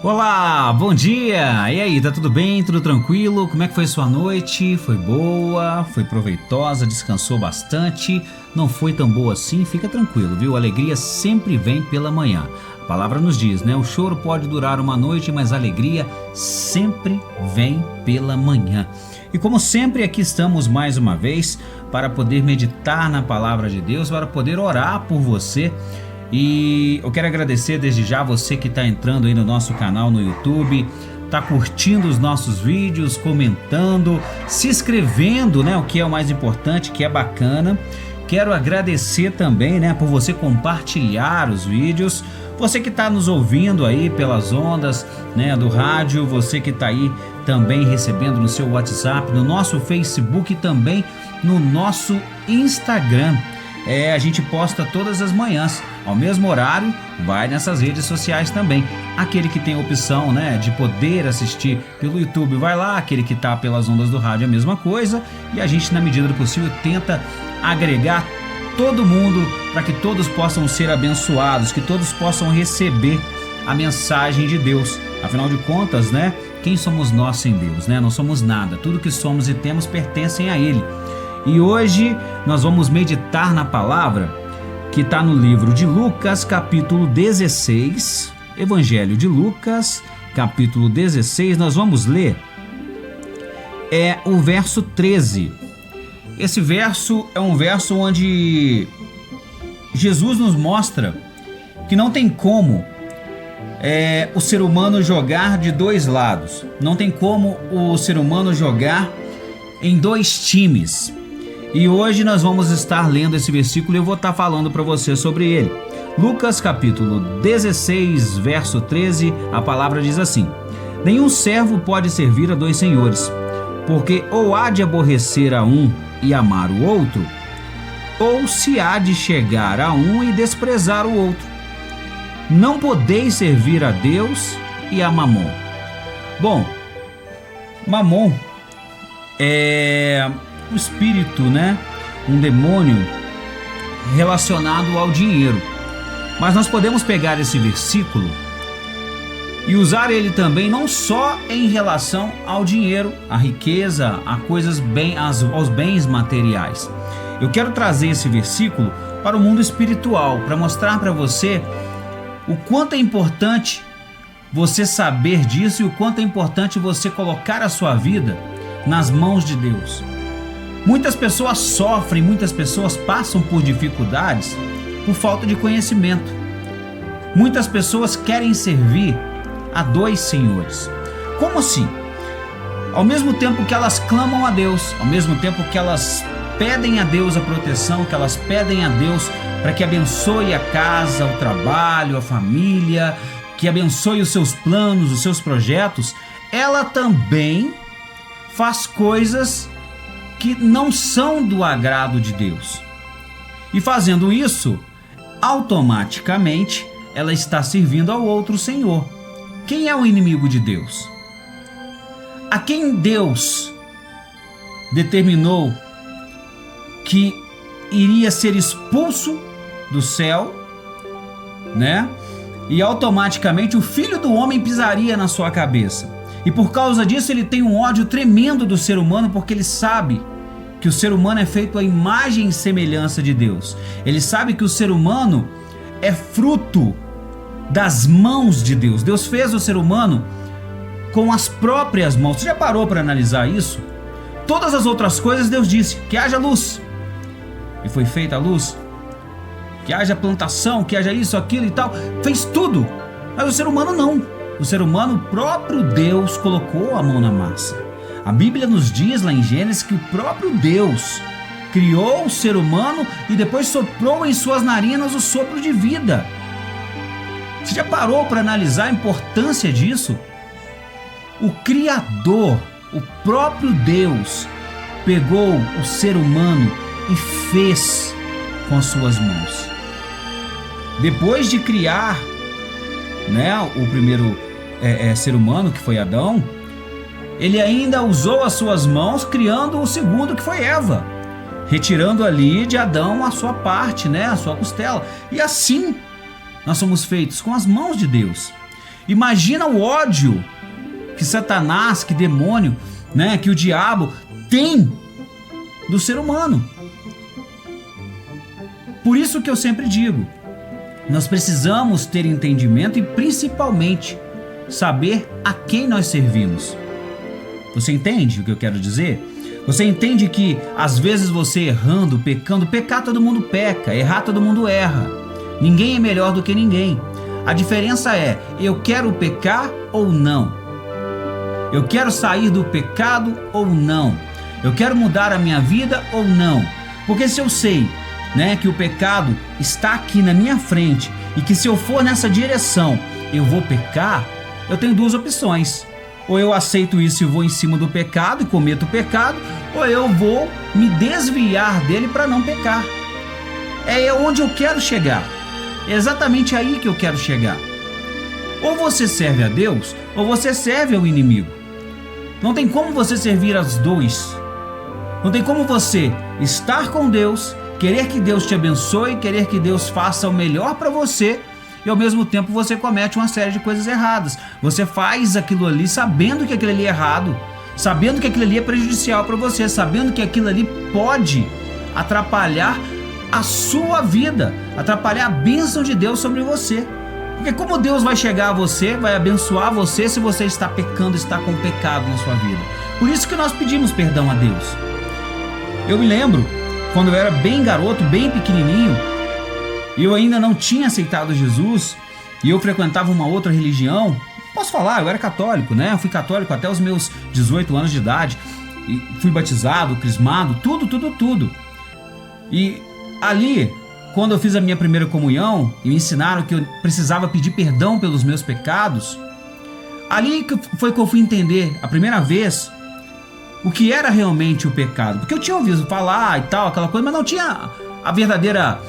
Olá, bom dia! E aí, tá tudo bem? Tudo tranquilo? Como é que foi sua noite? Foi boa? Foi proveitosa? Descansou bastante? Não foi tão boa assim? Fica tranquilo, viu? A alegria sempre vem pela manhã. A palavra nos diz, né? O choro pode durar uma noite, mas a alegria sempre vem pela manhã. E como sempre, aqui estamos mais uma vez para poder meditar na palavra de Deus, para poder orar por você. E eu quero agradecer desde já você que está entrando aí no nosso canal no YouTube, está curtindo os nossos vídeos, comentando, se inscrevendo, né? O que é o mais importante, que é bacana. Quero agradecer também, né, por você compartilhar os vídeos. Você que está nos ouvindo aí pelas ondas, né, do rádio, você que está aí também recebendo no seu WhatsApp, no nosso Facebook e também no nosso Instagram. A gente posta todas as manhãs, ao mesmo horário, vai nessas redes sociais também. Aquele que tem a opção, né, de poder assistir pelo YouTube, vai lá. Aquele que está pelas ondas do rádio, a mesma coisa. E a gente, na medida do possível, tenta agregar todo mundo para que todos possam ser abençoados, que todos possam receber a mensagem de Deus. Afinal de contas, né, quem somos nós sem Deus, né? Não somos nada. Tudo que somos e temos pertencem a Ele. E hoje nós vamos meditar na palavra que está no livro de Lucas, capítulo 16, Evangelho de Lucas, capítulo 16, nós vamos ler o verso 13. Esse verso é um verso onde Jesus nos mostra que não tem como o ser humano jogar de dois lados, não tem como o ser humano jogar em dois times. E hoje nós vamos estar lendo esse versículo e eu vou estar falando para você sobre ele. Lucas capítulo 16, verso 13, a palavra diz assim: nenhum servo pode servir a dois senhores, porque ou há de aborrecer a um e amar o outro, ou se há de chegar a um e desprezar o outro. Não podeis servir a Deus e a Mamon. Bom, Mamon é um espírito, né? Um demônio relacionado ao dinheiro. Mas nós podemos pegar esse versículo e usar ele também não só em relação ao dinheiro, à riqueza, a coisas aos bens materiais. Eu quero trazer esse versículo para o mundo espiritual, para mostrar para você o quanto é importante você saber disso e o quanto é importante você colocar a sua vida nas mãos de Deus. Muitas pessoas sofrem, muitas pessoas passam por dificuldades por falta de conhecimento. Muitas pessoas querem servir a dois senhores. Como assim? Ao mesmo tempo que elas clamam a Deus, ao mesmo tempo que elas pedem a Deus a proteção, que elas pedem a Deus para que abençoe a casa, o trabalho, a família, que abençoe os seus planos, os seus projetos, ela também faz coisas que não são do agrado de Deus. E fazendo isso, automaticamente ela está servindo ao outro senhor. Quem é o inimigo de Deus? A quem Deus determinou que iria ser expulso do céu, né? E automaticamente o filho do homem pisaria na sua cabeça. E por causa disso ele tem um ódio tremendo do ser humano, porque ele sabe que o ser humano é feito à imagem e semelhança de Deus. Ele sabe que o ser humano é fruto das mãos de Deus. Deus fez o ser humano com as próprias mãos. Você já parou para analisar isso? Todas as outras coisas Deus disse que haja luz, e foi feita a luz. Que haja plantação, que haja isso, aquilo e tal. Fez tudo. Mas o ser humano não. O ser humano, o próprio Deus colocou a mão na massa. A Bíblia nos diz lá em Gênesis que o próprio Deus criou o ser humano e depois soprou em suas narinas o sopro de vida. Você já parou para analisar a importância disso? O Criador, o próprio Deus, pegou o ser humano e fez com as suas mãos. Depois de criar, né, o primeiro ser humano, que foi Adão, ele ainda usou as suas mãos criando o segundo, que foi Eva, retirando ali de Adão a sua parte, né, a sua costela. E assim nós somos feitos com as mãos de Deus. Imagina o ódio que Satanás, que demônio, né, que o diabo tem do ser humano. Por isso que eu sempre digo, nós precisamos ter entendimento e principalmente saber a quem nós servimos. Você entende o que eu quero dizer? Você entende que às vezes você errando, pecando, pecar todo mundo peca, errar todo mundo erra. Ninguém é melhor do que ninguém. A diferença é, eu quero pecar ou não? Eu quero sair do pecado ou não? Eu quero mudar a minha vida ou não? Porque se eu sei, né, que o pecado está aqui na minha frente e que se eu for nessa direção eu vou pecar, eu tenho duas opções. Ou eu aceito isso e vou em cima do pecado e cometo o pecado, ou eu vou me desviar dele para não pecar. É onde eu quero chegar. É exatamente aí que eu quero chegar. Ou você serve a Deus, ou você serve ao inimigo. Não tem como você servir aos dois. Não tem como você estar com Deus, querer que Deus te abençoe, querer que Deus faça o melhor para você, e ao mesmo tempo você comete uma série de coisas erradas. Você faz aquilo ali sabendo que aquilo ali é errado, sabendo que aquilo ali é prejudicial para você, sabendo que aquilo ali pode atrapalhar a sua vida, atrapalhar a bênção de Deus sobre você. Porque como Deus vai chegar a você, vai abençoar você se você está pecando, está com pecado na sua vida? Por isso que nós pedimos perdão a Deus. Eu me lembro, quando eu era bem garoto, bem pequenininho, e eu ainda não tinha aceitado Jesus, e eu frequentava uma outra religião. Posso falar, eu era católico, né? Eu fui católico até os meus 18 anos de idade, e fui batizado, crismado, tudo. E ali, quando eu fiz a minha primeira comunhão, e me ensinaram que eu precisava pedir perdão pelos meus pecados, ali foi que eu fui entender, a primeira vez, o que era realmente o pecado. Porque eu tinha ouvido falar e tal, aquela coisa, mas não tinha a verdadeira...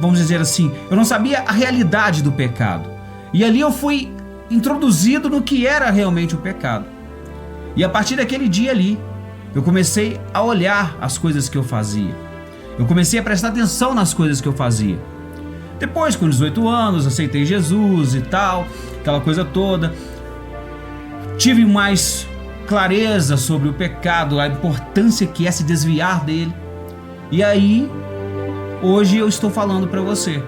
vamos dizer assim, eu não sabia a realidade do pecado. E ali eu fui introduzido no que era realmente o pecado. E a partir daquele dia ali, eu comecei a olhar as coisas que eu fazia. Eu comecei a prestar atenção nas coisas que eu fazia. Depois, com 18 anos, aceitei Jesus e tal, aquela coisa toda. Tive mais clareza sobre o pecado, a importância que é se desviar dele. E aí, hoje eu estou falando para você.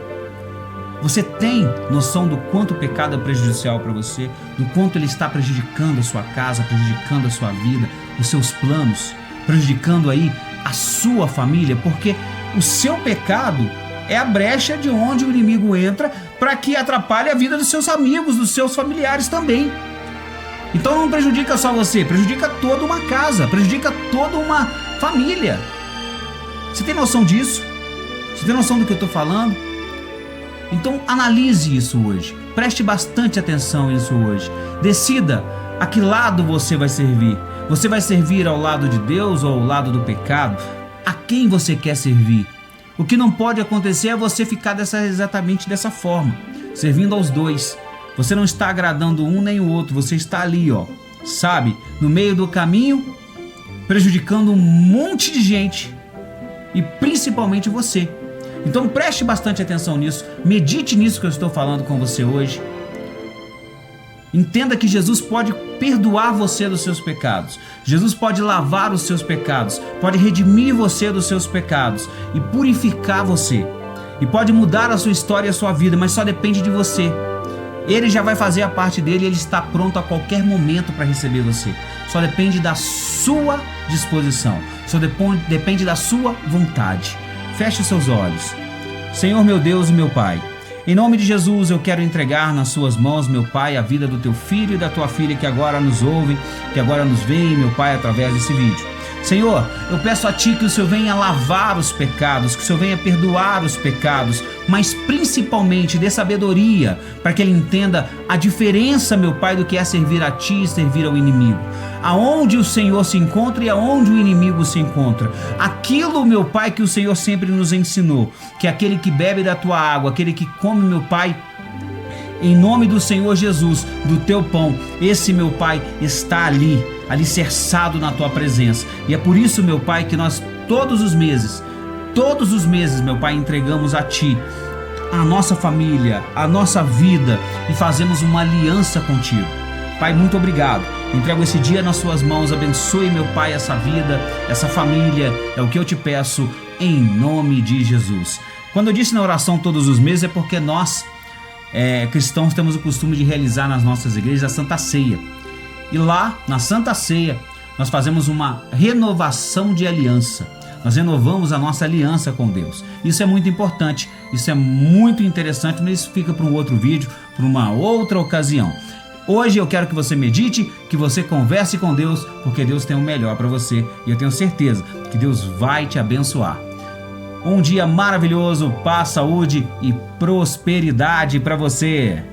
Você tem noção do quanto o pecado é prejudicial para você? Do quanto ele está prejudicando a sua casa, prejudicando a sua vida, os seus planos, prejudicando aí a sua família? Porque o seu pecado é a brecha de onde o inimigo entra para que atrapalhe a vida dos seus amigos, dos seus familiares também. Então não prejudica só você, prejudica toda uma casa, prejudica toda uma família. Você tem noção disso? Você tem noção do que eu estou falando? Então analise isso hoje. Preste bastante atenção nisso hoje. Decida a que lado você vai servir. Você vai servir ao lado de Deus ou ao lado do pecado? A quem você quer servir? O que não pode acontecer é você ficar exatamente dessa forma, servindo aos dois. Você não está agradando um nem o outro. Você está ali, sabe, no meio do caminho, prejudicando um monte de gente e principalmente você. Então preste bastante atenção nisso, medite nisso que eu estou falando com você hoje. Entenda que Jesus pode perdoar você dos seus pecados. Jesus pode lavar os seus pecados, pode redimir você dos seus pecados e purificar você. E pode mudar a sua história e a sua vida, mas só depende de você. Ele já vai fazer a parte dele, ele está pronto a qualquer momento para receber você. Só depende da sua disposição, só depende da sua vontade. Feche os seus olhos. Senhor meu Deus e meu Pai, em nome de Jesus eu quero entregar nas suas mãos, meu Pai, a vida do teu filho e da tua filha que agora nos ouvem, que agora nos veem, meu Pai, através desse vídeo. Senhor, eu peço a Ti que o Senhor venha lavar os pecados, que o Senhor venha perdoar os pecados, mas principalmente dê sabedoria para que ele entenda a diferença, meu Pai, do que é servir a Ti e servir ao inimigo. Aonde o Senhor se encontra e aonde o inimigo se encontra. Aquilo, meu Pai, que o Senhor sempre nos ensinou, que aquele que bebe da Tua água, aquele que come, meu Pai, em nome do Senhor Jesus, do Teu pão, esse, meu Pai, está ali, alicerçado na Tua presença. E é por isso, meu Pai, que nós todos os meses, meu Pai, entregamos a Ti a nossa família, a nossa vida e fazemos uma aliança contigo. Pai, muito obrigado. Entrego esse dia nas suas mãos. Abençoe, meu Pai, essa vida, essa família. É o que eu te peço em nome de Jesus. Quando eu disse na oração todos os meses é porque nós, cristãos, temos o costume de realizar nas nossas igrejas a Santa Ceia. E lá, na Santa Ceia, nós fazemos uma renovação de aliança. Nós renovamos a nossa aliança com Deus. Isso é muito importante, isso é muito interessante, mas isso fica para um outro vídeo, para uma outra ocasião. Hoje eu quero que você medite, que você converse com Deus, porque Deus tem o melhor para você e eu tenho certeza que Deus vai te abençoar. Um dia maravilhoso, paz, saúde e prosperidade para você.